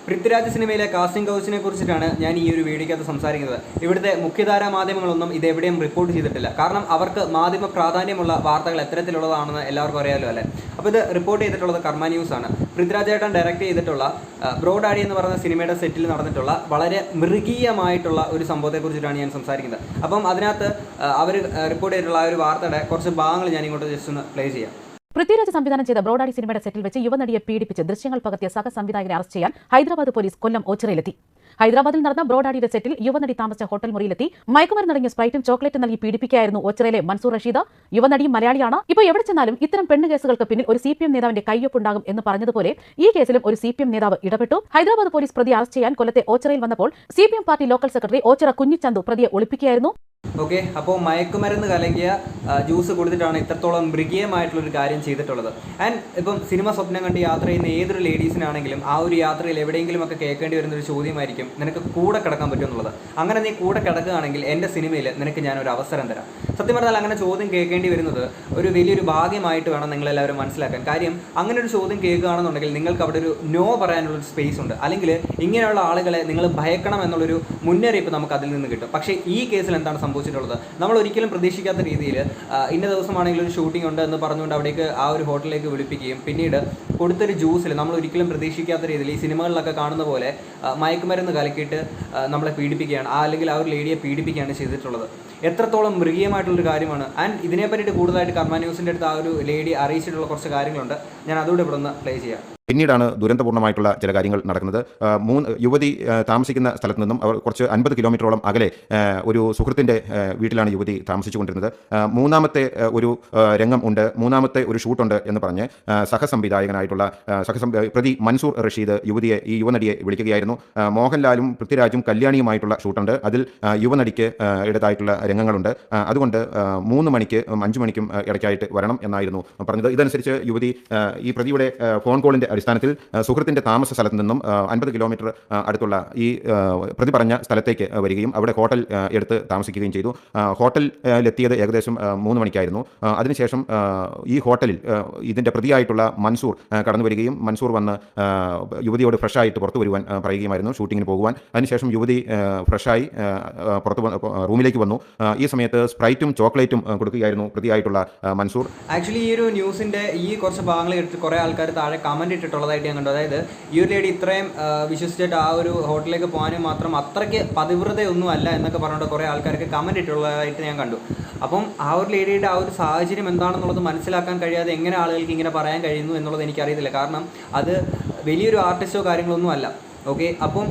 പൃഥ്വിരാജ് സിനിമയിലെ കാസ്റ്റിംഗ് കൗച്ചിനെ കുറിച്ചിട്ടാണ് ഞാൻ ഈ ഒരു വീഡിയോക്കകത്ത് സംസാരിക്കുന്നത്. ഇവിടുത്തെ മുഖ്യധാരാ മാധ്യമങ്ങളൊന്നും ഇതെവിടെയും റിപ്പോർട്ട് ചെയ്തിട്ടില്ല. കാരണം അവർക്ക് മാധ്യമ പ്രാധാന്യമുള്ള വാർത്തകൾ എത്തരത്തിലുള്ളതാണെന്ന് എല്ലാവർക്കും അറിയാമല്ലോ അല്ലേ. അപ്പോൾ ഇത് റിപ്പോർട്ട് ചെയ്തിട്ടുള്ളത് കർമ്മ ന്യൂസ് ആണ്. പൃഥ്വിരാജ് ചേട്ടൻ ഡയറക്റ്റ് ചെയ്തിട്ടുള്ള ബ്രോ ഡാഡി എന്ന് പറയുന്ന സിനിമയുടെ സെറ്റിൽ നടന്നിട്ടുള്ള വളരെ മൃഗീയമായിട്ടുള്ള ഒരു സംഭവത്തെക്കുറിച്ചിട്ടാണ് ഞാൻ സംസാരിക്കുന്നത്. അപ്പം അതിനകത്ത് അവർ റിപ്പോർട്ട് ചെയ്തിട്ടുള്ള ആ ഒരു വാർത്തയുടെ കുറച്ച് ഭാഗങ്ങൾ ഞാൻ ഇങ്ങോട്ട് ജസ്റ്റ് ഒന്ന് പ്ലേ ചെയ്യാം. പൃഥ്വിരാജ് സംവിധാനം ചെയ്ത ബ്രോ ഡാഡി സിനിമയുടെ സെറ്റിൽ വെച്ച് യുവനടിയെ പീഡിപ്പിച്ച് ദൃശ്യങ്ങൾ പകർത്തിയ സംവിധായകനെ അറസ്റ്റ് ചെയ്യാൻ ഹൈദരാബാദ് പോലീസ് കൊല്ലം ഓച്ചിറയിലെത്തി. ഹൈദരാബാദിൽ നടന്ന ബ്രോ ഡാഡിയുടെ സെറ്റിൽ യുവനടി താമസിച്ച ഹോട്ടൽ മുറിയിലെത്തി മയക്കുമരുന്നടങ്ങിയ സ്പ്രൈറ്റും ചോക്ലേറ്റും നൽകി പീഡിപ്പിക്കുകയായിരുന്നു ഓച്ചിറയിലെ മൻസൂർ റഷീദ്. യുവനടിയും മലയാളിയാണ്. ഇപ്പോൾ എവിടെ ചെന്നാലും ഇത്തരം പെണ്ണ് കേസുകൾക്ക് പിന്നിൽ ഒരു CPM നേതാവിന്റെ കയ്യൊപ്പുണ്ടാകും എന്ന് പറഞ്ഞതുപോലെ ഈ കേസിലും ഒരു CPM നേതാവ് ഇടപെട്ടു. ഹൈദരാബാദ് പോലീസ് പ്രതി അറസ്റ്റ് ചെയ്യാൻ കൊല്ലത്തെ ഓച്ചിറയിൽ വന്നപ്പോൾ CPM party local secretary Ochira Kunjichanthu പ്രതിയെ ഒളിപ്പിക്കുകയായിരുന്നു. ഓക്കെ, അപ്പോൾ മയക്കുമരുന്ന് കലകിയ ജ്യൂസ് കൊടുത്തിട്ടാണ് ഇത്രത്തോളം മൃഗീയമായിട്ടുള്ളൊരു കാര്യം ചെയ്തിട്ടുള്ളത്. ആൻഡ് ഇപ്പം സിനിമ സ്വപ്നം കണ്ട് യാത്ര ചെയ്യുന്ന ഏതൊരു ലേഡീസിനാണെങ്കിലും ആ ഒരു യാത്രയിൽ എവിടെയെങ്കിലുമൊക്കെ കേൾക്കേണ്ടി വരുന്നൊരു ചോദ്യമായിരിക്കും, നിനക്ക് കൂടെ കിടക്കാൻ പറ്റും എന്നുള്ളത്. അങ്ങനെ നീ കൂടെ കിടക്കുകയാണെങ്കിൽ എൻ്റെ സിനിമയിൽ നിനക്ക് ഞാനൊരു അവസരം തരാം. സത്യം പറഞ്ഞാൽ അങ്ങനെ ചോദ്യം കേൾക്കേണ്ടി വരുന്നത് ഒരു വലിയൊരു ഭാഗ്യമായിട്ട് വേണം നിങ്ങളെല്ലാവരും മനസ്സിലാക്കാൻ. കാര്യം അങ്ങനെ ഒരു ചോദ്യം കേൾക്കുകയാണെന്നുണ്ടെങ്കിൽ നിങ്ങൾക്ക് അവിടെ ഒരു നോ പറയാനുള്ളൊരു സ്പേസ് ഉണ്ട്. അല്ലെങ്കിൽ ഇങ്ങനെയുള്ള ആളുകളെ നിങ്ങൾ ഭയക്കണം എന്നുള്ളൊരു മുന്നറിയിപ്പ് നമുക്ക് അതിൽ നിന്ന് കിട്ടും. പക്ഷേ ഈ കേസിൽ എന്താണ് സംഭവിച്ചിട്ടുള്ളത്? നമ്മൾ ഒരിക്കലും പ്രതീക്ഷിക്കാത്ത രീതിയിൽ ഇന്ന ദിവസമാണെങ്കിൽ ഒരു ഷൂട്ടിംഗ് ഉണ്ട് എന്ന് പറഞ്ഞുകൊണ്ട് അവിടേക്ക് ആ ഒരു ഹോട്ടലിലേക്ക് വിളിപ്പിക്കുകയും പിന്നീട് കൊടുത്തൊരു ജ്യൂസിൽ നമ്മൾ ഒരിക്കലും പ്രതീക്ഷിക്കാത്ത രീതിയിൽ ഈ സിനിമകളിലൊക്കെ കാണുന്ന പോലെ മയക്കുമരുന്ന് കലക്കിയിട്ട് നമ്മളെ പീഡിപ്പിക്കുകയാണ്, അല്ലെങ്കിൽ ആ ഒരു ലേഡിയെ പീഡിപ്പിക്കുകയാണ് ചെയ്തിട്ടുള്ളത്. എത്രത്തോളം മൃഗീയമായിട്ടുള്ളൊരു കാര്യമാണ്. ആൻഡ് ഇതിനെ പറ്റിയിട്ട് കൂടുതലായിട്ട് കർമ്മ ന്യൂസിൻ്റെ അടുത്ത് ആ ഒരു ലേഡി അറിയിച്ചിട്ടുള്ള കുറച്ച് കാര്യങ്ങളുണ്ട്. ഞാൻ അതുകൂടെ ഇവിടെ ഒന്ന് പ്ലേ ചെയ്യാം. പിന്നീടാണ് ദുരന്തപൂർണ്ണമായിട്ടുള്ള ചില കാര്യങ്ങൾ നടക്കുന്നത്. യുവതി താമസിക്കുന്ന സ്ഥലത്ത് നിന്നും അവർ കുറച്ച് 50 കിലോമീറ്ററോളം അകലെ ഒരു സുഹൃത്തിൻ്റെ വീട്ടിലാണ് യുവതി താമസിച്ചുകൊണ്ടിരുന്നത്. മൂന്നാമത്തെ ഒരു രംഗം ഉണ്ട്, മൂന്നാമത്തെ ഒരു ഷൂട്ടുണ്ട് എന്ന് പറഞ്ഞ് സഹസംവിധായകനായിട്ടുള്ള പ്രതി മൻസൂർ റഷീദ് ഈ യുവനടിയെ വിളിക്കുകയായിരുന്നു. മോഹൻലാലും പൃഥ്വിരാജും കല്യാണിയുമായിട്ടുള്ള ഷൂട്ടുണ്ട്. അതിൽ യുവനടിക്ക് ഇടതായിട്ടുള്ള രംഗങ്ങളുണ്ട്. അതുകൊണ്ട് 3 മണിക്ക് 5 മണിക്കും ഇടയ്ക്കായിട്ട് വരണം എന്നായിരുന്നു പറഞ്ഞത്. ഇതനുസരിച്ച് യുവതി ഈ പ്രതിയുടെ ഫോൺ കോളിൻ്റെ അടിസ്ഥാനത്തിൽ സുഹൃത്തിൻ്റെ താമസ സ്ഥലത്ത് നിന്നും 50 കിലോമീറ്റർ അടുത്തുള്ള ഈ പ്രതി പറഞ്ഞ സ്ഥലത്തേക്ക് വരികയും അവിടെ ഹോട്ടൽ എടുത്ത് താമസിക്കുകയും ചെയ്തു. ഹോട്ടലിലെത്തിയത് ഏകദേശം 3 മണിക്കായിരുന്നു. അതിനുശേഷം ഈ ഹോട്ടലിൽ ഇതിൻ്റെ പ്രതിയായിട്ടുള്ള മൻസൂർ കടന്നു വരികയും മൻസൂർ വന്ന് യുവതിയോട് ഫ്രഷായിട്ട് പുറത്തു വരുവാൻ പറയുകയുമായിരുന്നു, ഷൂട്ടിങ്ങിന് പോകുവാൻ. അതിനുശേഷം യുവതി ഫ്രഷായി റൂമിലേക്ക് വന്നു. ഈ സമയത്ത് സ്പ്രൈറ്റും ചോക്ലേറ്റും കൊടുക്കുകയായിരുന്നു പ്രതിയായിട്ടുള്ള മൻസൂർ. ആക്ച്വലി ഈ ഒരു ന്യൂസിൻ്റെ ഈ കുറച്ച് ഭാഗങ്ങൾ എടുത്ത് കുറേ ആൾക്കാർ താഴെ കമൻറ്റ് ഇട്ടിട്ടുള്ളതായിട്ട് ഞാൻ കണ്ടു. അതായത് ഈ ഒരു ലേഡി ഇത്രയും വിശ്വസിച്ചിട്ട് ആ ഒരു ഹോട്ടലിലേക്ക് പോകാനും മാത്രം അത്രയ്ക്ക് പതിവ്രതയൊന്നും അല്ല എന്നൊക്കെ പറഞ്ഞിട്ട് കുറേ ആൾക്കാർക്ക് കമൻറ്റ് ഇട്ടുള്ളതായിട്ട് ഞാൻ കണ്ടു. അപ്പം ആ ഒരു ലേഡിയുടെ ആ ഒരു സാഹചര്യം എന്താണെന്നുള്ളത് മനസ്സിലാക്കാൻ കഴിയാതെ എങ്ങനെ ആളുകൾക്ക് ഇങ്ങനെ പറയാൻ കഴിയുന്നു എന്നുള്ളത് എനിക്കറിയത്തില്ല. കാരണം അത് വലിയൊരു ആർട്ടിസ്റ്റോ കാര്യങ്ങളൊന്നും അല്ല. ഓക്കെ, അപ്പം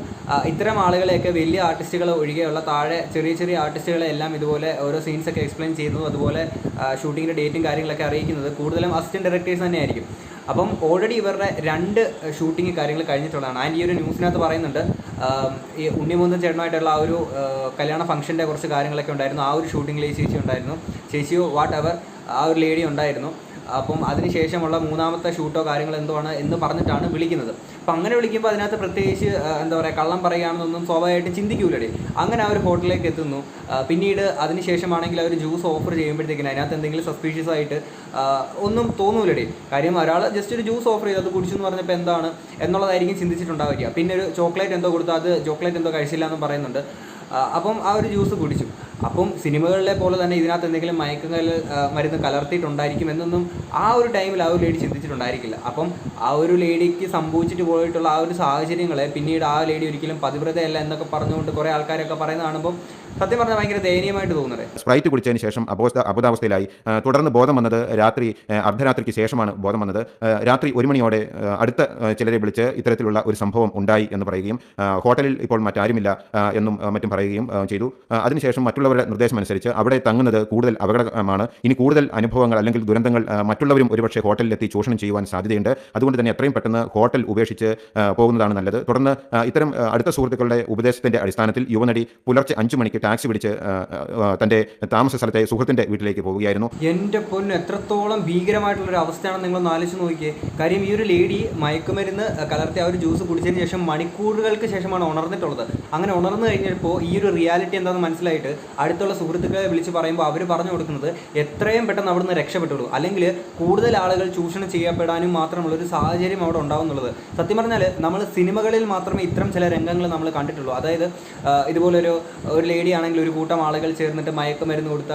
ഇത്തരം ആളുകളെയൊക്കെ വലിയ ആർട്ടിസ്റ്റുകൾ ഒഴികെയുള്ള താഴെ ചെറിയ ചെറിയ ആർട്ടിസ്റ്റുകളെ എല്ലാം ഇതുപോലെ ഓരോ സീൻസൊക്കെ എക്സ്പ്ലെയിൻ ചെയ്യുന്നതും അതുപോലെ ഷൂട്ടിങ്ങിൻ്റെ ഡേറ്റും കാര്യങ്ങളൊക്കെ അറിയിക്കുന്നത് കൂടുതലും അസിസ്റ്റൻറ്റ് ഡയറക്ടേഴ്സ് തന്നെയായിരിക്കും. അപ്പം ഓൾറെഡി ഇവരുടെ 2 ഷൂട്ടിങ് കാര്യങ്ങൾ കഴിഞ്ഞിട്ടുള്ളതാണ്. ആൻഡ് ഈ ഒരു ന്യൂസിനകത്ത് പറയുന്നുണ്ട് ഈ ഉണ്ണിമുന്തൻ ചേട്ടനുമായിട്ടുള്ള ആ ഒരു കല്യാണ ഫംഗ്ഷൻ്റെ കുറച്ച് കാര്യങ്ങളൊക്കെ ഉണ്ടായിരുന്നു. ആ ഒരു ഷൂട്ടിങ്ങിൽ ഈ ചേച്ചി ഉണ്ടായിരുന്നു, ചേച്ചിയോ വാട്ട് എവർ ആ ഒരു ലേഡി ഉണ്ടായിരുന്നു. അപ്പം അതിനുശേഷമുള്ള 3ാമത്തെ ഷൂട്ടോ കാര്യങ്ങൾ എന്തോ ആണ് എന്ന് പറഞ്ഞിട്ടാണ് വിളിക്കുന്നത്. അപ്പം അങ്ങനെ വിളിക്കുമ്പോൾ അതിനകത്ത് പ്രത്യേകിച്ച് എന്താ പറയുക, കള്ളം പറയുകയാണെന്നൊന്നും സ്വാഭാവികമായിട്ടും ചിന്തിക്കൂലേ. അങ്ങനെ ആ ഒരു ഹോട്ടലിലേക്ക് എത്തുന്നു. പിന്നീട് അതിനുശേഷമാണെങ്കിൽ അവർ ജ്യൂസ് ഓഫർ ചെയ്യുമ്പോഴത്തേക്കിന് അതിനകത്ത് എന്തെങ്കിലും സസ്പീഷ്യസ് ആയിട്ട് ഒന്നും തോന്നൂലേ. കാര്യം ഒരാൾ ജസ്റ്റ് ഒരു ജ്യൂസ് ഓഫർ ചെയ്ത് അത് കുടിച്ചു എന്ന് പറഞ്ഞപ്പോൾ എന്താണ് എന്നുള്ളതായിരിക്കും ചിന്തിച്ചിട്ടുണ്ടാവുക. പിന്നെ ഒരു ചോക്ലേറ്റ് എന്തോ കൊടുത്താൽ അത് ചോക്ലേറ്റ് എന്തോ കഴിച്ചില്ല എന്നും പറയുന്നുണ്ട്. അപ്പം ആ ഒരു ജ്യൂസ് കുടിച്ചു. അപ്പം സിനിമകളിലെ പോലെ തന്നെ ഇതിനകത്ത് എന്തെങ്കിലും മരുന്ന് കലർത്തിയിട്ടുണ്ടായിരിക്കും എന്നൊന്നും ആ ഒരു ടൈമിൽ ആ ഒരു ലേഡി ചിന്തിച്ചിട്ടുണ്ടായിരിക്കില്ല. അപ്പം ആ ഒരു ലേഡിക്ക് സംഭവിച്ചിട്ട് പോയിട്ടുള്ള ആ ഒരു സാഹചര്യങ്ങളെ പിന്നീട് ആ ലേഡി ഒരിക്കലും പതിവ്രതയല്ല എന്നൊക്കെ പറഞ്ഞുകൊണ്ട് കുറേ ആൾക്കാരൊക്കെ പറയുന്നത് കാണുമ്പോൾ സത്യം പറഞ്ഞാൽ ഭയങ്കര ദയനീയമായിട്ട് തോന്നുന്നത്. സ്പ്രൈറ്റ് കുടിച്ചതിന് ശേഷം അബോധാവസ്ഥയിലായി. തുടർന്ന് ബോധം വന്നത് അർദ്ധരാത്രിക്ക് ശേഷമാണ് ബോധം വന്നത്. രാത്രി 1 മണിയോടെ അടുത്ത ചിലരെ വിളിച്ച് ഇത്തരത്തിലുള്ള ഒരു സംഭവം ഉണ്ടായി എന്ന് പറയുകയും ഹോട്ടലിൽ ഇപ്പോൾ മറ്റാരുമില്ല എന്നും മറ്റും പറയുകയും ചെയ്തു. അതിനുശേഷം മറ്റുള്ളവരുടെ നിർദ്ദേശമനുസരിച്ച് അവിടെ തങ്ങുന്നത് കൂടുതൽ അപകടമാണ്. ഇനി കൂടുതൽ അനുഭവങ്ങൾ അല്ലെങ്കിൽ ദുരന്തങ്ങൾ മറ്റുള്ളവരും ഒരുപക്ഷെ ഹോട്ടലിലെത്തി ചൂഷണം ചെയ്യുവാൻ സാധ്യതയുണ്ട്. അതുകൊണ്ട് തന്നെ എത്രയും പെട്ടെന്ന് ഹോട്ടൽ ഉപേക്ഷിച്ച് പോകുന്നതാണ് നല്ലത്. തുടർന്ന് ഇത്തരം അടുത്ത സുഹൃത്തുക്കളുടെ ഉപദേശത്തിൻ്റെ അടിസ്ഥാനത്തിൽ യുവനടി പുലർച്ചെ 5 മണിക്ക് ടാക്സി പിടിച്ച് തൻ്റെ താമസ സ്ഥലത്തെ സുഹൃത്തിൻ്റെ വീട്ടിലേക്ക് പോവുകയായിരുന്നു. എൻ്റെ പൊന്ന്, എത്രത്തോളം ഭീകരമായിട്ടുള്ളൊരു അവസ്ഥയാണെന്ന് നിങ്ങളൊന്ന് ആലോചിച്ച് നോക്കിയേ. കാര്യം ഈ ഒരു ലേഡി മയക്കുമരുന്ന് കലർത്തി ആ ഒരു ജ്യൂസ് കുടിച്ചതിന് ശേഷം മണിക്കൂറുകൾക്ക് ശേഷമാണ് ഉണർന്നിട്ടുള്ളത്. അങ്ങനെ ഉണർന്നു കഴിഞ്ഞപ്പോൾ ഈ ഒരു റിയാലിറ്റി എന്താണെന്ന് മനസ്സിലായിട്ട് അടുത്തുള്ള സുഹൃത്തുക്കളെ വിളിച്ച് പറയുമ്പോൾ അവർ പറഞ്ഞു കൊടുക്കുന്നത് എത്രയും പെട്ടെന്ന് അവിടുന്ന് രക്ഷപ്പെട്ടുള്ളൂ, അല്ലെങ്കിൽ കൂടുതൽ ആളുകൾ ചൂഷണം ചെയ്യപ്പെടാനും മാത്രമുള്ളൊരു സാഹചര്യം അവിടെ ഉണ്ടാവുന്നുള്ളത്. സത്യം പറഞ്ഞാൽ നമ്മൾ സിനിമകളിൽ മാത്രമേ ഇത്തരം ചില രംഗങ്ങൾ നമ്മൾ കണ്ടിട്ടുള്ളൂ. അതായത് ഇതുപോലൊരു ലേഡി ആണെങ്കിൽ ഒരു കൂട്ടം ആളുകൾ ചേർന്നിട്ട് മയക്കുമരുന്ന് കൊടുത്ത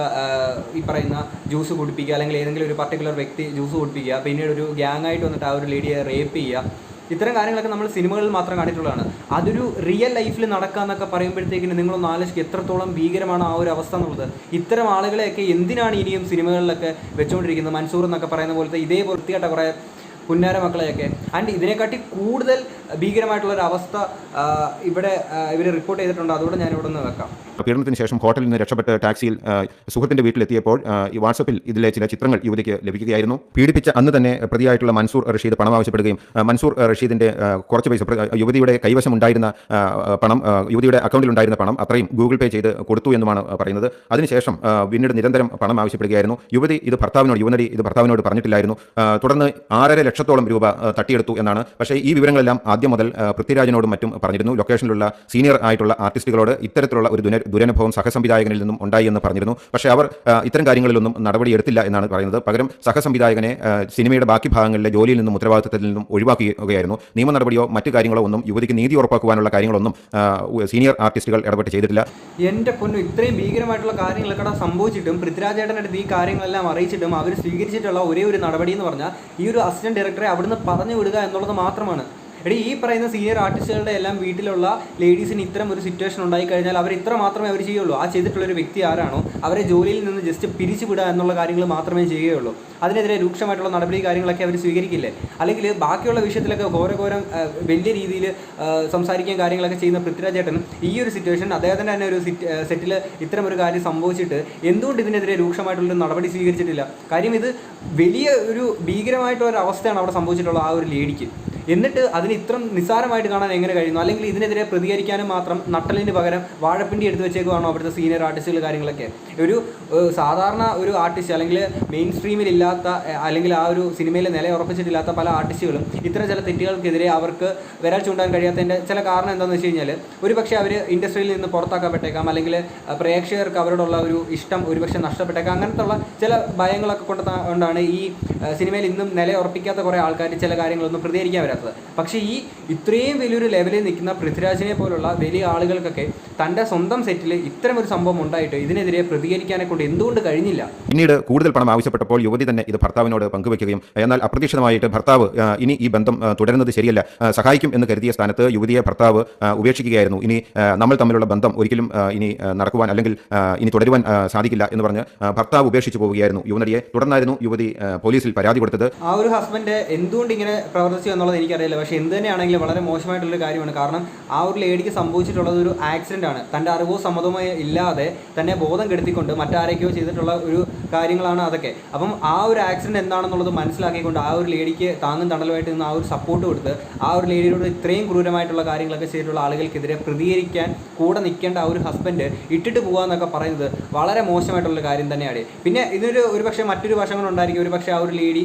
ഈ പറയുന്ന ജ്യൂസ് കുടിപ്പിക്കുക, അല്ലെങ്കിൽ ഏതെങ്കിലും ഒരു പർട്ടിക്കുലർ വ്യക്തി ജ്യൂസ് കുടിപ്പിക്കുക, പിന്നീട് ഒരു ഗ്യാങ് ആയിട്ട് വന്നിട്ട് ആ ഒരു ലേഡിയെ റേപ്പ് ചെയ്യുക. ഇത്തരം കാര്യങ്ങളൊക്കെ നമ്മൾ സിനിമകളിൽ മാത്രം കണ്ടിട്ടുള്ളതാണ്. അതൊരു റിയൽ ലൈഫിൽ നടക്കുക എന്നൊക്കെ പറയുമ്പോഴത്തേക്കിന് നിങ്ങളൊന്ന് ആലോചിക്കുക എത്രത്തോളം ഭീകരമാണ് ആ ഒരു അവസ്ഥ എന്നുള്ളത്. ഇത്തരം ആളുകളെയൊക്കെ എന്തിനാണ് ഇനിയും സിനിമകളിലൊക്കെ വെച്ചുകൊണ്ടിരിക്കുന്നത്? മൻസൂർ എന്നൊക്കെ പറയുന്ന പോലത്തെ ഇതേ വൃത്തിയായിട്ട കുറേ പുന്നാര മക്കളെയൊക്കെ. ആൻഡ് ഇതിനെക്കാട്ടി കൂടുതൽ ഭീകരമായിട്ടുള്ളൊരു അവസ്ഥ ഇവർ റിപ്പോർട്ട് ചെയ്തിട്ടുണ്ട്. അതുകൊണ്ട് ഞാൻ ഇവിടെ നിന്ന് വെക്കാം. പീഡനത്തിന് ശേഷം ഹോട്ടലിൽ നിന്ന് രക്ഷപ്പെട്ട് ടാക്സിയിൽ സുഹൃത്തിൻ്റെ വീട്ടിലെത്തിയപ്പോൾ ഈ വാട്സപ്പിൽ ഇതിലെ ചില ചിത്രങ്ങൾ യുവതിക്ക് ലഭിക്കുകയായിരുന്നു. പീഡിപ്പിച്ച അന്ന് തന്നെ പ്രതിയായിട്ടുള്ള മൻസൂർ റഷീദ് പണം ആവശ്യപ്പെടുകയും മൻസൂർ റഷീദിൻ്റെ കുറച്ച് പൈസ യുവതിയുടെ കൈവശം ഉണ്ടായിരുന്ന പണം, യുവതിയുടെ അക്കൗണ്ടിലുണ്ടായിരുന്ന പണം അത്രയും ഗൂഗിൾ പേ ചെയ്ത് കൊടുത്തു എന്നുമാണ് പറയുന്നത്. അതിനുശേഷം പിന്നീട് നിരന്തരം പണം ആവശ്യപ്പെടുകയായിരുന്നു. യുവനടി ഇത് ഭർത്താവിനോട് പറഞ്ഞിട്ടില്ലായിരുന്നു. തുടർന്ന് 6.5 ലക്ഷത്തോളം രൂപ തട്ടിയെടുത്തു എന്നാണ്. പക്ഷേ ഈ വിവരങ്ങളെല്ലാം ആദ്യം മുതൽ പൃഥ്വിരാജിനോടും മറ്റും പറഞ്ഞിരുന്നു. ലൊക്കേഷനിലുള്ള സീനിയർ ആയിട്ടുള്ള ആർട്ടിസ്റ്റുകളോട് ഇത്തരത്തിലുള്ള ഒരു ദുരനുഭവം സഹസംവിധായകനിൽ നിന്നും ഉണ്ടായി എന്ന് പറഞ്ഞിരുന്നു. പക്ഷേ അവർ ഇത്തരം കാര്യങ്ങളിലൊന്നും നടപടിയെടുത്തില്ല എന്നാണ് പറയുന്നത്. പകരം സഹസംവിധായകനെ സിനിമയുടെ ബാക്കി ഭാഗങ്ങളിലെ ജോലിയിൽ നിന്നും ഉത്തരവാദിത്തത്തിൽ നിന്നും ഒഴിവാക്കുകയായിരുന്നു. നിയമ നടപടിയോ മറ്റു കാര്യങ്ങളോ ഒന്നും യുവതിക്ക് നീതി ഉറപ്പാക്കുവാനുള്ള കാര്യങ്ങളൊന്നും സീനിയർ ആർട്ടിസ്റ്റുകൾ ഇടപെട്ട് ചെയ്തിട്ടില്ല. എൻ്റെ പൊന്നു, ഇത്രയും ഭീകരമായിട്ടുള്ള കാര്യങ്ങളൊക്കെ സംഭവിച്ചിട്ടും പൃഥ്വിരാജേട്ടനടുത്ത് ഈ കാര്യങ്ങളെല്ലാം അറിയിച്ചിട്ടും അവർ സ്വീകരിച്ചിട്ടുള്ള ഒരേ ഒരു നടപടി എന്ന് പറഞ്ഞാൽ ഈ ഒരു അസിസ്റ്റന്റ് ഡയറക്ടറെ അവിടുന്ന് പറഞ്ഞു വിടുക എന്നുള്ളത് മാത്രമാണ്. ഈ പറയുന്ന സീനിയർ ആർട്ടിസ്റ്റുകളുടെ എല്ലാം വീട്ടിലുള്ള ലേഡീസിന് ഇത്തരം ഒരു സിറ്റുവേഷൻ ഉണ്ടായിക്കഴിഞ്ഞാൽ അവർ ഇത്ര മാത്രമേ അവർ ചെയ്യുള്ളൂ. ആ ചെയ്തിട്ടുള്ളൊരു വ്യക്തി ആരാണോ അവരെ ജോലിയിൽ നിന്ന് ജസ്റ്റ് പിരിച്ചുവിടുക എന്നുള്ള കാര്യങ്ങൾ മാത്രമേ ചെയ്യുകയുള്ളൂ. അതിനെതിരെ രൂക്ഷമായിട്ടുള്ള നടപടി കാര്യങ്ങളൊക്കെ അവർ സ്വീകരിക്കില്ലേ? അല്ലെങ്കിൽ ബാക്കിയുള്ള വിഷയത്തിലൊക്കെ ഘോരം വലിയ രീതിയിൽ സംസാരിക്കുകയും കാര്യങ്ങളൊക്കെ ചെയ്യുന്ന പൃഥ്വിരാജേട്ടൻ ഈ ഒരു സിറ്റുവേഷൻ അദ്ദേഹത്തിൻ്റെ തന്നെ ഒരു സെറ്റിൽ ഇത്തരം ഒരു കാര്യം സംഭവിച്ചിട്ട് എന്തുകൊണ്ട് ഇതിനെതിരെ രൂക്ഷമായിട്ടുള്ളൊരു നടപടി സ്വീകരിച്ചിട്ടില്ല? കാര്യം ഇത് വലിയ ഒരു ഭീകരമായിട്ടുള്ളൊരു അവസ്ഥയാണ് അവിടെ സംഭവിച്ചിട്ടുള്ള ആ ഒരു ലേഡിക്ക്. എന്നിട്ട് അതിന് ഇത്രയും നിസ്സാരമായിട്ട് കാണാൻ എങ്ങനെ കഴിയുന്നു? അല്ലെങ്കിൽ ഇതിനെതിരെ പ്രതികരിക്കാനും മാത്രം നട്ടലിന് പകരം വാഴപ്പിണ്ടി എടുത്ത് വെച്ചേക്കുവാണോ അവിടുത്തെ സീനിയർ ആർട്ടിസ്റ്റുകൾ കാര്യങ്ങളൊക്കെ? ഒരു സാധാരണ ഒരു ആർട്ടിസ്റ്റ് അല്ലെങ്കിൽ മെയിൻ സ്ട്രീമിൽ ഇല്ലാത്ത അല്ലെങ്കിൽ ആ ഒരു സിനിമയിൽ നിലയുറപ്പിച്ചിട്ടില്ലാത്ത പല ആർട്ടിസ്റ്റുകളും ഇത്തരം ചില തെറ്റുകൾക്കെതിരെ അവർക്ക് വിരൽ ചൂണ്ടാൻ കഴിയാത്തതിൻ്റെ ചില കാരണം എന്താണെന്ന് വെച്ച് കഴിഞ്ഞാൽ ഒരുപക്ഷെ അവർ ഇൻഡസ്ട്രിയിൽ നിന്ന് പുറത്താക്കപ്പെട്ടേക്കാം, അല്ലെങ്കിൽ പ്രേക്ഷകർക്ക് അവരോടുള്ള ഒരു ഇഷ്ടം ഒരുപക്ഷെ നഷ്ടപ്പെട്ടേക്കാം. അങ്ങനത്തെ ഉള്ള ചില ഭയങ്ങളൊക്കെ കൊണ്ടാണ് ഈ സിനിമയിൽ ഇന്നും നിലയുറപ്പിക്കാത്ത കുറേ ആൾക്കാർ ചില കാര്യങ്ങളൊന്നും പ്രതികരിക്കാൻ വരാത്തത്. പക്ഷേ ഈ ഇത്രയും വലിയൊരു ലെവലിൽ നിൽക്കുന്ന പൃഥ്വിരാജിനെ പോലുള്ള വലിയ ആളുകൾക്കൊക്കെ തൻ്റെ സ്വന്തം സെറ്റിൽ ഇത്തരം ഒരു സംഭവം ഉണ്ടായിട്ട് ഇതിനെതിരെ പ്രതികരിക്കാനെ കൊണ്ട് എന്തുകൊണ്ട് കഴിഞ്ഞില്ല? പിന്നീട് കൂടുതൽ പണം ആവശ്യപ്പെട്ടപ്പോൾ യുവതി തന്നെ ഇത് ഭർത്താവിനോട് പങ്കുവയ്ക്കുകയും എന്നാൽ അപ്രതീക്ഷിതമായിട്ട് ഭർത്താവ് ഇനി ഈ ബന്ധം തുടരുന്നത് ശരിയല്ല, സഹായിക്കും എന്ന് കരുതിയ സ്ഥാനത്ത് യുവതിയെ ഭർത്താവ് ഉപേക്ഷിക്കുകയായിരുന്നു. ഇനി നമ്മൾ തമ്മിലുള്ള ബന്ധം ഒരിക്കലും ഇനി നടക്കുവാൻ അല്ലെങ്കിൽ ഇനി തുടരുവാൻ സാധിക്കില്ല എന്ന് പറഞ്ഞ് ഭർത്താവ് ഉപേക്ഷിച്ചു പോവുകയായിരുന്നു യുവനടിയെ. തുടർന്നായിരുന്നു യുവതി പോലീസിൽ പരാതി കൊടുത്തത്. ആ ഒരു ഹസ്ബൻഡ് എന്തുകൊണ്ട് ഇങ്ങനെ പ്രവർത്തിച്ചു എന്നുള്ളത് എനിക്കറിയില്ല. പക്ഷേ എന്ത് തന്നെയാണെങ്കിലും വളരെ മോശമായിട്ടുള്ളൊരു കാര്യമാണ്. കാരണം ആ ഒരു ലേഡിക്ക് സംഭവിച്ചിട്ടുള്ളത് ഒരു ആക്സിഡൻ്റ് ആണ്. തൻ്റെ അറിവോ സമ്മതമോ ഇല്ലാതെ തന്നെ ബോധം കെടുത്തിക്കൊണ്ട് മറ്റാരൊക്കെയോ ചെയ്തിട്ടുള്ള ഒരു കാര്യങ്ങളാണ് അതൊക്കെ. അപ്പം ആ ഒരു ആക്സിഡൻറ്റ് എന്താണെന്നുള്ളത് മനസ്സിലാക്കിക്കൊണ്ട് ആ ഒരു ലേഡിക്ക് താങ്ങും തണലുമായിട്ട് നിന്ന് ആ ഒരു സപ്പോർട്ട് കൊടുത്ത് ആ ഒരു ലേഡിയോട് ഇത്രയും ക്രൂരമായിട്ടുള്ള കാര്യങ്ങളൊക്കെ ചെയ്തിട്ടുള്ള ആളുകൾക്കെതിരെ പ്രതികരിക്കാൻ കൂടെ നിൽക്കേണ്ട ആ ഒരു ഹസ്ബൻഡ് ഇട്ടിട്ട് പോകുക പറയുന്നത് വളരെ മോശമായിട്ടുള്ള കാര്യം തന്നെയാണ്. പിന്നെ ഇതിനൊരു ഒരുപക്ഷെ മറ്റൊരു വശങ്ങളുണ്ടായിരിക്കും. ഒരുപക്ഷെ ആ ഒരു ലേഡി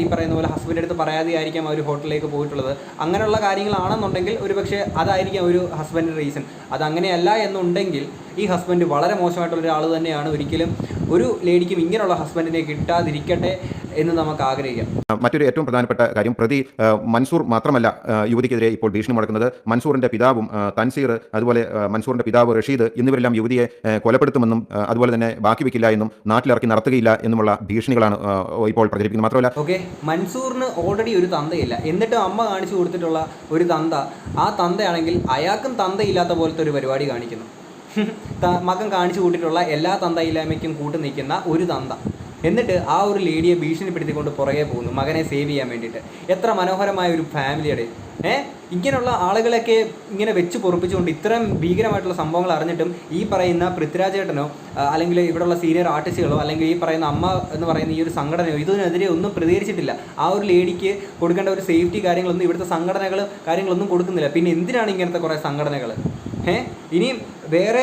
ഈ പറയുന്ന പോലെ ഹസ്ബൻഡ് അടുത്ത് പറയാതെയായിരിക്കാം ആ ഒരു ഹോട്ടലിലേക്ക് പോയിട്ടുള്ളത്. അങ്ങനെയുള്ള കാര്യങ്ങളാണെന്നുണ്ടെങ്കിൽ ഒരുപക്ഷെ അതായിരിക്കാം ഒരു ഹസ്ബൻഡ് റീസൺ. അതങ്ങനെയല്ല എന്നുണ്ടെങ്കിൽ ഈ ഹസ്ബൻഡ് വളരെ മോശമായിട്ടുള്ള ഒരാൾ തന്നെയാണ്. ഒരിക്കലും ഒരു ലേഡിക്കും ഇങ്ങനെയുള്ള ഹസ്ബൻഡിനെ കിട്ടാതിരിക്കട്ടെ എന്ന് നമുക്ക് ആഗ്രഹിക്കാം. മറ്റൊരു ഏറ്റവും പ്രധാനപ്പെട്ട കാര്യം, പ്രതി മൻസൂർ മാത്രമല്ല യുവതിക്കെതിരെ ഇപ്പോൾ ഭീഷണി മുടക്കുന്നത്. മൻസൂറിൻ്റെ പിതാവും തൻസീർ, അതുപോലെ മൻസൂറിൻ്റെ പിതാവ് റഷീദ് എന്നിവരെല്ലാം യുവതിയെ കൊലപ്പെടുത്തുമെന്നും അതുപോലെ തന്നെ ബാക്കി വെക്കില്ല എന്നും നാട്ടിലിറക്കി നടത്തുകയില്ല എന്നുമുള്ള ഭീഷണികളാണ് ഇപ്പോൾ പ്രചരിപ്പിക്കുന്നത്. മാത്രമല്ല മൻസൂറിന് ഓൾറെഡി ഒരു തന്തയില്ല, എന്നിട്ടും അമ്മ കാണിച്ചു കൊടുത്തിട്ടുള്ള ഒരു തന്ത, ആ തന്തയാണെങ്കിൽ അയാൾക്കും തന്തയില്ലാത്ത പോലത്തെ ഒരു പരിപാടി കാണിക്കുന്നു. മകൻ കാണിച്ചു കൂട്ടിയിട്ടുള്ള എല്ലാ തന്തയില്ലായ്മയ്ക്കും കൂട്ടു നിൽക്കുന്ന ഒരു തന്ത. എന്നിട്ട് ആ ഒരു ലേഡിയെ ഭീഷണിപ്പെടുത്തിക്കൊണ്ട് പുറകെ പോകുന്നു മകനെ സേവ് ചെയ്യാൻ വേണ്ടിയിട്ട്. എത്ര മനോഹരമായ ഒരു ഫാമിലിയുടെ ഇങ്ങനെയുള്ള ആളുകളൊക്കെ ഇങ്ങനെ വെച്ച് പൊറുപ്പിച്ചുകൊണ്ട് ഇത്തരം ഭീകരമായിട്ടുള്ള സംഭവങ്ങൾ അറിഞ്ഞിട്ടും ഈ പറയുന്ന പൃഥ്വിരാജേട്ടനോ അല്ലെങ്കിൽ ഇവിടെയുള്ള സീനിയർ ആർട്ടിസ്റ്റുകളോ അല്ലെങ്കിൽ ഈ പറയുന്ന അമ്മ എന്ന് പറയുന്ന ഈ ഒരു സംഘടനയോ ഇതിനെതിരെ ഒന്നും പ്രതികരിച്ചിട്ടില്ല. ആ ഒരു ലേഡിക്ക് കൊടുക്കേണ്ട ഒരു സേഫ്റ്റി കാര്യങ്ങളൊന്നും ഇവിടുത്തെ സംഘടനകൾ കാര്യങ്ങളൊന്നും കൊടുക്കുന്നില്ല. പിന്നെ എന്തിനാണ് ഇങ്ങനത്തെ കുറേ സംഘടനകൾ? ഇനിയും വേറെ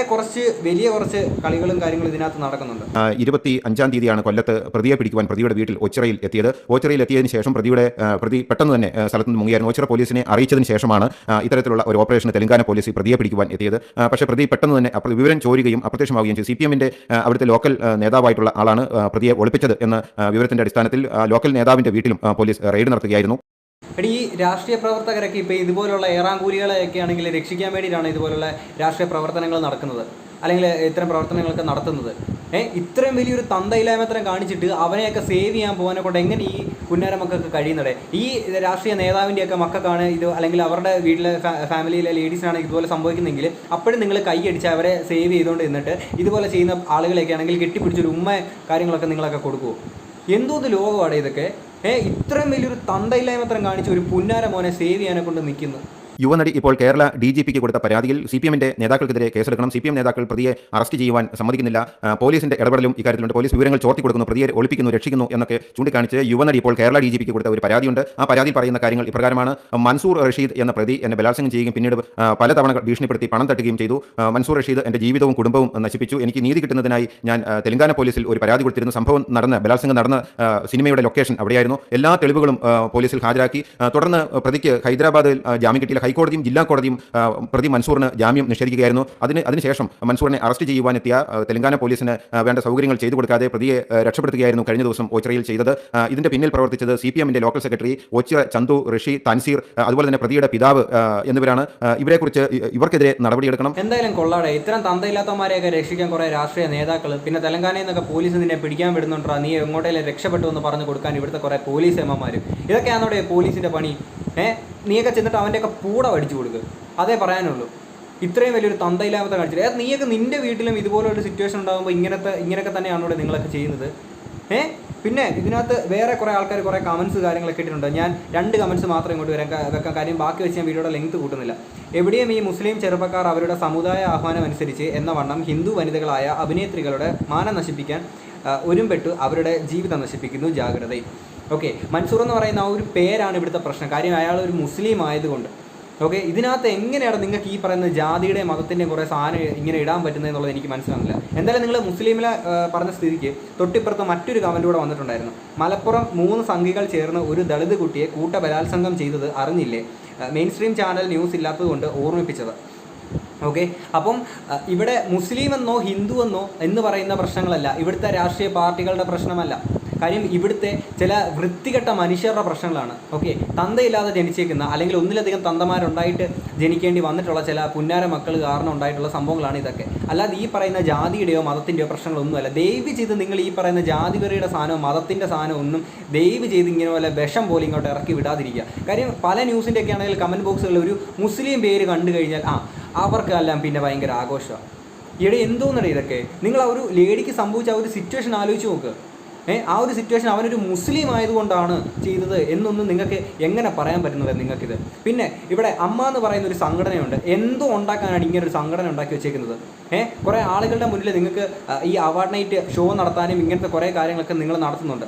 വലിയ കുറച്ച് കളികളും കാര്യങ്ങളും ഇതിനകത്ത് നടക്കുന്നുണ്ട്. 25-ാം തീയതിയാണ് കൊല്ലത്ത് പ്രതിയെ പിടിക്കുവാൻ പ്രതിയുടെ വീട്ടിൽ ഓച്ചിറയിൽ എത്തിയത്. ഓച്ചിറയിൽ എത്തിയതിനു ശേഷം പ്രതി പെട്ടെന്ന് തന്നെ സ്ഥലത്ത് നിന്ന് മുങ്ങിയായിരുന്നു. ഓച്ചിറ പോലീസിനെ അറിയിച്ചതിന് ശേഷമാണ് ഇത്തരത്തിലുള്ള ഒരു ഓപ്പറേഷന് തെലങ്കാന പോലീസ് പ്രതിയെ പിടിക്കുവാൻ എത്തിയത്. പക്ഷേ പ്രതി പെട്ടെന്ന് തന്നെ വിവരം ചോരുകയും അപ്രത്യക്ഷമാവുകയും ചെയ്തു. CPM-ന്റെ അവിടുത്തെ ലോക്കൽ നേതാവായിട്ടുള്ള ആളാണ് പ്രതിയെ ഒളിപ്പിച്ചത് എന്ന വിവരത്തിന്റെ അടിസ്ഥാനത്തിൽ ലോക്കൽ നേതാവിന്റെ വീട്ടിലും പോലീസ് റെയ്ഡ് നടത്തുകയായിരുന്നു. ഈ രാഷ്ട്രീയ പ്രവർത്തകരൊക്കെ ഇപ്പോൾ ഇതുപോലുള്ള ഏറാങ്കൂലികളെയൊക്കെ ആണെങ്കിൽ രക്ഷിക്കാൻ വേണ്ടിയിട്ടാണ് ഇതുപോലുള്ള രാഷ്ട്രീയ പ്രവർത്തനങ്ങൾ നടക്കുന്നത്, അല്ലെങ്കിൽ ഇത്തരം പ്രവർത്തനങ്ങളൊക്കെ നടത്തുന്നത്. ഇത്രയും വലിയൊരു തന്തയില്ലായ്മത്തരം കാണിച്ചിട്ട് അവനെയൊക്കെ സേവ് ചെയ്യാൻ പോകാനെ കൊണ്ട് എങ്ങനെ ഈ പുന്നാര മക്കൾക്ക് കഴിയുന്നത്? ഈ രാഷ്ട്രീയ നേതാവിൻ്റെയൊക്കെ മക്കൾക്കാണ് ഇത്, അല്ലെങ്കിൽ അവരുടെ വീട്ടിലെ ഫാമിലിയിലെ ലേഡീസിനാണ് ഇതുപോലെ സംഭവിക്കുന്നെങ്കിൽ അപ്പോഴും നിങ്ങൾ കൈയടിച്ച് അവരെ സേവ് ചെയ്തുകൊണ്ട് നിന്നിട്ട് ഇതുപോലെ ചെയ്യുന്ന ആളുകളെയൊക്കെ ആണെങ്കിൽ കെട്ടിപ്പിടിച്ചൊരു കാര്യങ്ങളൊക്കെ നിങ്ങളൊക്കെ കൊടുക്കുമോ? എന്തോന്ന് ലോകമാണ് ഇതൊക്കെ? ഇത്രയും വലിയൊരു തന്തയില്ലായ്മത്തരം കാണിച്ച് ഒരു പുന്നാര മോനെ സേവ് ചെയ്യാനെ കൊണ്ട് നിൽക്കുന്നു. യുവനടി ഇപ്പോൾ കേരള DGPക്ക് കൊടുത്ത പരാതിയിൽ CPM-ന്റെ നേതാക്കൾക്കെതിരെ കേസെടുക്കണം. CPM നേതാക്കൾ പ്രതിയെ അറസ്റ്റ് ചെയ്യുവാൻ സമ്മതിക്കുന്നില്ല. പോലീസിന്റെ ഇടപെടലും ഇക്കാര്യത്തിലുണ്ട്. പോലീസ് വിവരങ്ങൾ ചോർത്തി കൊടുക്കുന്നു, പ്രതിയെ ഒളിപ്പിക്കുന്നു, രക്ഷിക്കുന്നു എന്നൊക്കെ ചൂണ്ടിക്കാണിച്ച് യുവനടി ഇപ്പോൾ കേരള DGPക്ക് കൊടുത്ത ഒരു പരാതിയുണ്ട്. ആ പരാതിയിൽ പറയുന്ന കാര്യങ്ങൾ ഇപ്രകാരമാണ്. മൻസൂർ റഷീദ് എന്ന പ്രതി എന്നെ ബലാത്സംഗം ചെയ്യുകയും പിന്നീട് പലതവണ ഭീഷണിപ്പെടുത്തി പണം തട്ടുകയും ചെയ്തു. മൻസൂർ റഷീദ് എൻ്റെ ജീവിതവും കുടുംബവും നശിപ്പിച്ചു. എനിക്ക് നീതി കിട്ടുന്നതിനായി ഞാൻ തെലങ്കാന പോലീസിൽ ഒരു പരാതി കൊടുത്തിരുന്നു. ബലാത്സംഗം നടന്ന സിനിമയുടെ ലൊക്കേഷൻ അവിടെയായിരുന്നു. എല്ലാ തെളിവുകളും പോലീസിൽ ഹാജരാക്കി. തുടർന്ന് പ്രതിക്ക് ഹൈദരാബാദിൽ ജാമ്യം കിട്ടിയില്ല. ഹൈക്കോടതിയും ജില്ലാ കോടതിയും പ്രതി മൻസൂറിന് ജാമ്യം നിഷേധിക്കുകയായിരുന്നു. അതിനുശേഷം മൻസൂറിനെ അറസ്റ്റ് ചെയ്യുവാനെത്തിയ തെലങ്കാന പോലീസിന് വേണ്ട സൗകര്യങ്ങൾ ചെയ്തു കൊടുക്കാതെ പ്രതിയെ രക്ഷപ്പെടുത്തുകയായിരുന്നു കഴിഞ്ഞ ദിവസം ഓച്ചിറയിൽ ചെയ്തത്. ഇതിന്റെ പിന്നിൽ പ്രവർത്തിച്ചത് CPM-ന്റെ ലോക്കൽ സെക്രട്ടറി ഓച്ചിറ ചന്തു, ഋഷി, തൻസീർ, അതുപോലെ തന്നെ പ്രതിയുടെ പിതാവ് എന്നിവരാണ്. ഇവർക്കെതിരെ നടപടിയെടുക്കണം. എന്തായാലും കൊള്ളാടെ, ഇത്തരം തന്തയില്ലാത്തമാരെയൊക്കെ രക്ഷിക്കാൻ കുറെ രാഷ്ട്രീയ നേതാക്കൾ, പിന്നെ തെലങ്കാനയിൽ നിന്നൊക്കെ പോലീസ് നിന്നെ പിടിക്കാൻ വിടുന്നുണ്ടോ, നീ എങ്ങോട്ടേലും രക്ഷപ്പെട്ടു എന്ന് പറഞ്ഞു കൊടുക്കാൻ ഇവിടുത്തെ കുറെ പോലീസ് എമ്മമാർ. ഇതൊക്കെയാണോടെ പോലീസിന്റെ പണി? നീയൊക്കെ ചെന്നിട്ട് അവൻ്റെയൊക്കെ പൂട അടിച്ചു കൊടുക്കുക, അതേ പറയാനുള്ളൂ. ഇത്രയും വലിയൊരു തന്തയില്ലാമത്തെ കാണിച്ചിട്ട് നീയൊക്കെ നിന്റെ വീട്ടിലും ഇതുപോലൊരു സിറ്റുവേഷൻ ഉണ്ടാകുമ്പോൾ ഇങ്ങനെയൊക്കെ തന്നെയാണോ നിങ്ങളൊക്കെ ചെയ്യുന്നത്? പിന്നെ ഇതിനകത്ത് വേറെ കുറേ ആൾക്കാർ കുറേ കമൻസ് കാര്യങ്ങളൊക്കെ ഇട്ടിട്ടുണ്ട്. ഞാൻ 2 കമൻസ് മാത്രം ഇങ്ങോട്ട് വെക്കാൻ കാര്യം ബാക്കി വെച്ച് ഞാൻ വീഡിയോയുടെ ലെങ്ത് കൂട്ടുന്നില്ല. എവിടെയും ഈ മുസ്ലിം ചെറുപ്പക്കാർ അവരുടെ സമുദായ ആഹ്വാനം അനുസരിച്ച് എന്ന വണ്ണം ഹിന്ദു വനിതകളായ അഭിനേത്രികളുടെ മാനം നശിപ്പിക്കാൻ ഒരുമ്പെട്ടു അവരുടെ ജീവിതം നശിപ്പിക്കുന്നു, ജാഗ്രത. ഓക്കെ, മൻസൂർ എന്ന് പറയുന്ന ആ ഒരു പേരാണ് ഇവിടുത്തെ പ്രശ്നം. കാര്യം അയാൾ ഒരു മുസ്ലിം ആയതുകൊണ്ട്. ഓക്കെ, ഇതിനകത്ത് എങ്ങനെയാണ് നിങ്ങൾക്ക് ഈ പറയുന്ന ജാതിയുടെയും മതത്തിൻ്റെയും കുറേ സാധനം ഇങ്ങനെ ഇടാൻ പറ്റുന്നത് എന്നുള്ളത് എനിക്ക് മനസ്സിലാകുന്നില്ല. എന്തായാലും നിങ്ങൾ മുസ്ലിമിലെ പറഞ്ഞ സ്ഥിതിക്ക് തൊട്ടിപ്പുറത്ത് മറ്റൊരു കമൻറ്റ് കൂടെ വന്നിട്ടുണ്ടായിരുന്നു. മലപ്പുറം 3 സംഘികൾ ചേർന്ന് ഒരു ദളിത് കുട്ടിയെ ബലാത്സംഗം ചെയ്തത് അറിഞ്ഞില്ലേ? മെയിൻ സ്ട്രീം ചാനൽ ന്യൂസ് ഇല്ലാത്തതുകൊണ്ട് ഓർമ്മിപ്പിച്ചത്. ഓക്കെ, അപ്പം ഇവിടെ മുസ്ലിം എന്നോ ഹിന്ദു എന്നോ എന്ന് പറയുന്ന പ്രശ്നങ്ങളല്ല, ഇവിടുത്തെ രാഷ്ട്രീയ പാർട്ടികളുടെ പ്രശ്നമല്ല. കാര്യം ഇവിടുത്തെ ചില വൃത്തികെട്ട മനുഷ്യരുടെ പ്രശ്നങ്ങളാണ്. ഓക്കെ, തന്തയില്ലാതെ ജനിച്ചേക്കുന്ന, അല്ലെങ്കിൽ ഒന്നിലധികം തന്തമാരുണ്ടായിട്ട് ജനിക്കേണ്ടി വന്നിട്ടുള്ള ചില പുന്നാര മക്കൾ കാരണം ഉണ്ടായിട്ടുള്ള സംഭവങ്ങളാണ് ഇതൊക്കെ. അല്ലാതെ ഈ പറയുന്ന ജാതിയുടെയോ മതത്തിൻ്റെയോ പ്രശ്നങ്ങളൊന്നുമല്ല. ദയവ് ചെയ്ത് നിങ്ങൾ ഈ പറയുന്ന ജാതിവെറിയുടെ സാധനവും മതത്തിൻ്റെ സാധനവും ഒന്നും ദയവ് ചെയ്ത് ഇങ്ങനെ പോലെ വിഷം പോലെ ഇങ്ങോട്ട് ഇറക്കി വിടാതിരിക്കുക. കാര്യം പല ന്യൂസിൻ്റെ ഒക്കെ ആണെങ്കിൽ കമൻറ്റ് ബോക്സുകളിൽ ഒരു മുസ്ലിം പേര് കണ്ടു കഴിഞ്ഞാൽ അവർക്കെല്ലാം പിന്നെ ഭയങ്കര ആഘോഷമാണ്. ഇവിടെ എന്തോന്നറിയ ഇതൊക്കെ? നിങ്ങൾ ആ ഒരു ലേഡിക്ക് സംഭവിച്ച ആ ഒരു സിറ്റുവേഷൻ ആലോചിച്ച് നോക്ക്. ആ ഒരു സിറ്റുവേഷൻ അവനൊരു മുസ്ലിം ആയതുകൊണ്ടാണ് ചെയ്തത് എന്നൊന്നും നിങ്ങൾക്ക് എങ്ങനെ പറയാൻ പറ്റുന്നത് നിങ്ങൾക്കിത്? പിന്നെ ഇവിടെ അമ്മ എന്ന് പറയുന്ന ഒരു സംഘടനയുണ്ട്. എന്തോ ഉണ്ടാക്കാനാണ് ഇങ്ങനെ ഒരു സംഘടന ഉണ്ടാക്കി വെച്ചേക്കുന്നത്? കുറേ ആളുകളുടെ മുന്നിൽ നിങ്ങൾക്ക് ഈ അവാർഡ് നൈറ്റ് ഷോ നടത്താനും ഇങ്ങനത്തെ കുറേ കാര്യങ്ങളൊക്കെ നിങ്ങൾ നടത്തുന്നുണ്ട്.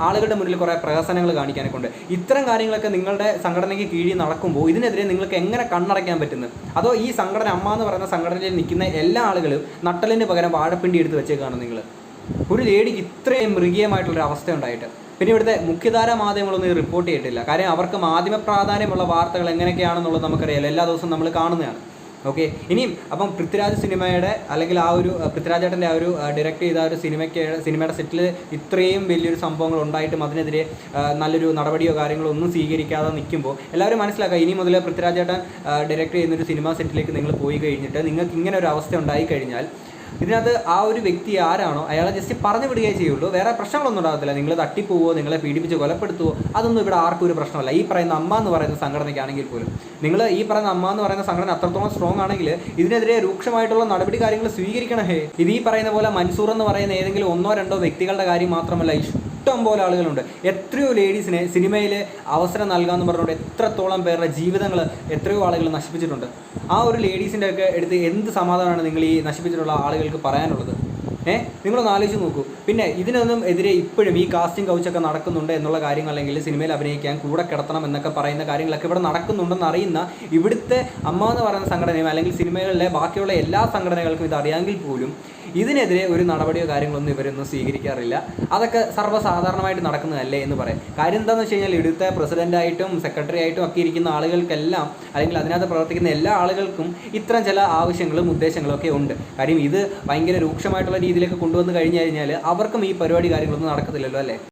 ആളുകളുടെ മുന്നിൽ കുറേ പ്രഹസനങ്ങൾ കാണിക്കാനൊക്കെ ഉണ്ട്. ഇത്തരം കാര്യങ്ങളൊക്കെ നിങ്ങളുടെ സംഘടനയ്ക്ക് കീഴിൽ നടക്കുമ്പോൾ ഇതിനെതിരെ നിങ്ങൾക്ക് എങ്ങനെ കണ്ണടയ്ക്കാൻ പറ്റുന്നത്? അതോ ഈ സംഘടന, അമ്മ എന്ന് പറയുന്ന സംഘടനയിൽ നിൽക്കുന്ന എല്ലാ ആളുകളും നട്ടലിന് പകരം വാഴപ്പിണ്ടി എടുത്ത് വെച്ചേക്കാണ് നിങ്ങൾ? ഒരു ലേഡിക്ക് ഇത്രയും മൃഗീയമായിട്ടുള്ളൊരു അവസ്ഥ ഉണ്ടായിട്ട്. പിന്നെ ഇവിടുത്തെ മുഖ്യധാര മാധ്യമങ്ങളൊന്നും റിപ്പോർട്ട് ചെയ്തിട്ടില്ല. കാര്യം അവർക്ക് മാധ്യമ പ്രാധാന്യമുള്ള വാർത്തകൾ എങ്ങനെയൊക്കെയാണെന്നുള്ളത് നമുക്കറിയാം, എല്ലാ ദിവസവും നമ്മൾ കാണുന്നതാണ്. ഓക്കെ, ഇനിയും അപ്പം പൃഥ്വിരാജ് സിനിമയുടെ, അല്ലെങ്കിൽ ആ ഒരു പൃഥ്വിരാജേട്ടൻ്റെ ആ ഒരു ഡയറക്റ്റ് ചെയ്ത ഒരു സിനിമയുടെ സെറ്റിൽ ഇത്രയും വലിയൊരു സംഭവങ്ങൾ ഉണ്ടായിട്ടും അതിനെതിരെ നല്ലൊരു നടപടിയോ കാര്യങ്ങളോ ഒന്നും സ്വീകരിക്കാതെ നിൽക്കുമ്പോൾ എല്ലാവരും മനസ്സിലാക്കുക, ഇനി മുതൽ പൃഥ്വിരാജേട്ടൻ ഡയറക്റ്റ് ചെയ്യുന്നൊരു സിനിമാ സെറ്റിലേക്ക് നിങ്ങൾ പോയി കഴിഞ്ഞിട്ട് നിങ്ങൾക്ക് ഇങ്ങനെ ഒരു അവസ്ഥ ഉണ്ടായി കഴിഞ്ഞാൽ ഇതിനകത്ത് ആ ഒരു വ്യക്തി ആരാണോ അയാളെ ജസ്റ്റ് പറഞ്ഞു വിടുകയേ ചെയ്യുള്ളൂ. വേറെ പ്രശ്നങ്ങളൊന്നും ഉണ്ടാകത്തില്ല. നിങ്ങൾ തട്ടിപ്പോവോ, നിങ്ങളെ പീഡിപ്പിച്ച് കൊലപ്പെടുത്തുവോ, അതൊന്നും ഇവിടെ ആർക്കും ഒരു പ്രശ്നമല്ല. ഈ പറയുന്ന അമ്മ എന്ന് പറയുന്ന സംഘടനയ്ക്കാണെങ്കിൽ പോലും, നിങ്ങൾ ഈ പറയുന്ന അമ്മ എന്ന് പറയുന്ന സംഘടന അത്രത്തോളം സ്ട്രോങ് ആണെങ്കിൽ ഇതിനെതിരെ രൂക്ഷമായിട്ടുള്ള നടപടി കാര്യങ്ങൾ സ്വീകരിക്കണം. ഇത് ഈ പറയുന്ന പോലെ മൻസൂർ എന്ന് പറയുന്ന ഏതെങ്കിലും 1-2 വ്യക്തികളുടെ കാര്യം മാത്രമല്ല, ഇഷ്ടം പോലെ ആളുകളുണ്ട്. എത്രയോ ലേഡീസിനെ സിനിമയിൽ അവസരം നൽകാമെന്ന് പറഞ്ഞുകൊണ്ട് എത്രത്തോളം പേരുടെ ജീവിതങ്ങൾ എത്രയോ ആളുകൾ നശിപ്പിച്ചിട്ടുണ്ട്. ആ ഒരു ലേഡീസിൻ്റെ ഒക്കെ എടുത്ത് എന്ത് സമാധാനമാണ് നിങ്ങൾ ഈ നശിപ്പിച്ചിട്ടുള്ള ആളുകൾക്ക് പറയാനുള്ളത്? നിങ്ങളൊന്ന് ആലോചിച്ച് നോക്കൂ. പിന്നെ ഇതിനൊന്നും എതിരെ ഇപ്പോഴും ഈ കാസ്റ്റിംഗ് കൗച്ചൊക്കെ നടക്കുന്നുണ്ട് എന്നുള്ള കാര്യങ്ങൾ, അല്ലെങ്കിൽ സിനിമയിൽ അഭിനയിക്കാൻ കൂടെ കിടത്തണം എന്നൊക്കെ പറയുന്ന കാര്യങ്ങളൊക്കെ ഇവിടെ നടക്കുന്നുണ്ടെന്ന് അറിയുന്ന ഇവിടുത്തെ അമ്മ എന്ന് പറയുന്ന സംഘടനയും അല്ലെങ്കിൽ സിനിമകളിലെ ബാക്കിയുള്ള എല്ലാ സംഘടനകൾക്കും ഇത് അറിയാമെങ്കിൽ പോലും ഇതിനെതിരെ ഒരു നടപടിയോ കാര്യങ്ങളൊന്നും ഇവരൊന്നും സ്വീകരിക്കാറില്ല. അതൊക്കെ സർവ്വസാധാരണമായിട്ട് നടക്കുന്നതല്ലേ എന്ന് പറയാം. കാര്യം എന്താണെന്ന് വെച്ച് കഴിഞ്ഞാൽ ഇവിടുത്തെ പ്രസിഡൻ്റായിട്ടും സെക്രട്ടറി ആയിട്ടും ഒക്കെ ഇരിക്കുന്ന ആളുകൾക്കെല്ലാം, അല്ലെങ്കിൽ അതിനകത്ത് പ്രവർത്തിക്കുന്ന എല്ലാ ആളുകൾക്കും ഇത്തരം ചില ആവശ്യങ്ങളും ഉദ്ദേശങ്ങളും ഒക്കെ ഉണ്ട്. കാര്യം ഇത് ഭയങ്കര രൂക്ഷമായിട്ടുള്ള രീതിയിലേക്ക് കൊണ്ടുവന്ന് കഴിഞ്ഞു കഴിഞ്ഞാൽ അവർക്കും ഈ പരിപാടി കാര്യങ്ങളൊന്നും നടക്കത്തില്ലല്ലോ, അല്ലേ?